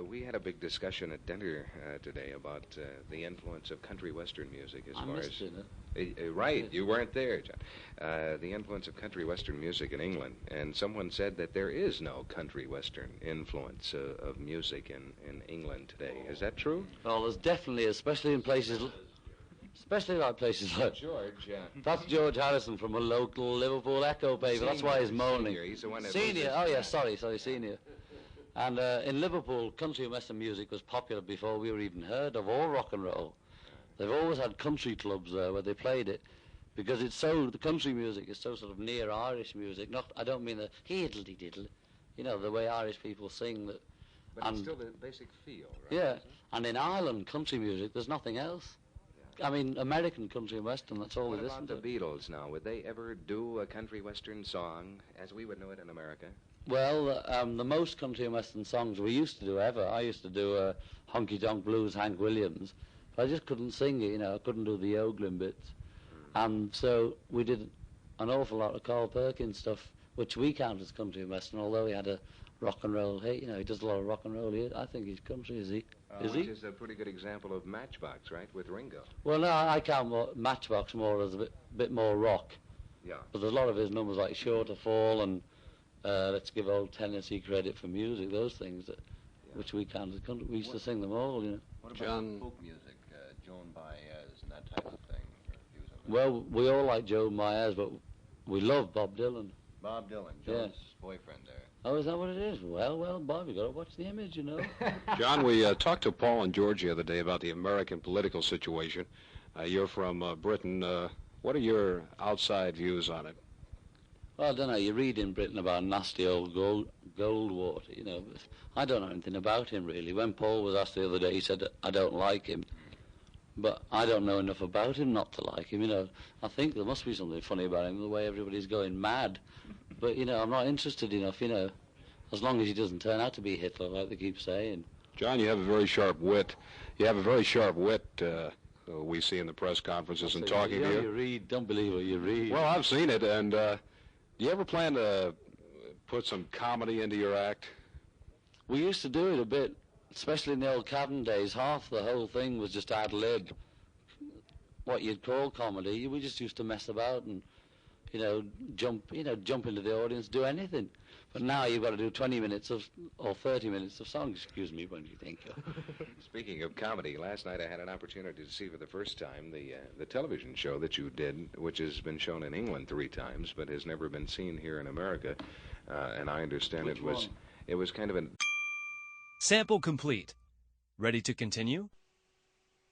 We had a big discussion at dinner today about the influence of country western music as far as... Right, you weren't there, John. The influence of country western music in England. And someone said that there is no country western influence of music in England today. Is that true? Well, there's definitely, especially like places like... George, yeah. That's George Harrison from a local Liverpool echo paper. That's why he's moaning. Senior. He's the one that Senior. Oh, yeah, sorry, Senior. And in Liverpool, country and western music was popular before we were even heard of, or rock and roll. They've always had country clubs there where they played it, because the country music is so sort of near Irish music. I don't mean the hiddle-diddle, the way Irish people sing. But it's still the basic feel, right? Yeah, and in Ireland, country music, there's nothing else. I mean, American country and western, that's all they listen to. What about the Beatles now? Would they ever do a country western song as we would know it in America? Well, the most country and western songs we used to do ever, I used to do Honky Tonk Blues, Hank Williams, but I just couldn't sing it, I couldn't do the ogling bits. And so we did an awful lot of Carl Perkins stuff, which we count as country and western, although he had a rock and roll hit, he does a lot of rock and roll. I think he's country, is he? Which is a pretty good example of Matchbox, right, with Ringo. Well, no, I count Matchbox more as a bit more rock. Yeah. But there's a lot of his numbers like Sure to Fall and Let's Give Old Tennessee Credit for Music, those things which we count as country. We used to sing them all, What about folk music, Joan Baez and that type of thing? Well, we all like Joan Baez, but we love Bob Dylan. Bob Dylan, Joan's boyfriend there. Oh, is that what it is? Well, Bob, you got to watch the image, John, we talked to Paul and George the other day about the American political situation. You're from Britain. What are your outside views on it? Well, I don't know. You read in Britain about nasty old Goldwater, But I don't know anything about him, really. When Paul was asked the other day, he said, I don't like him. But I don't know enough about him not to like him, I think there must be something funny about him, the way everybody's going mad. But, I'm not interested enough, as long as he doesn't turn out to be Hitler, like they keep saying. John, you have a very sharp wit. We see in the press conferences and talking to you. You read, don't believe what you read. Well, I've seen it, and do you ever plan to put some comedy into your act? We used to do it a bit, especially in the old Cabin days. Half the whole thing was just ad lib, what you'd call comedy. We just used to mess about and, jump into the audience, do anything. But now you've got to do 20 minutes or 30 minutes of songs. Excuse me, when you think. Speaking of comedy, last night I had an opportunity to see for the first time the television show that you did, which has been shown in England 3 times, but has never been seen here in America. And I understand it was kind of an... Sample complete. Ready to continue?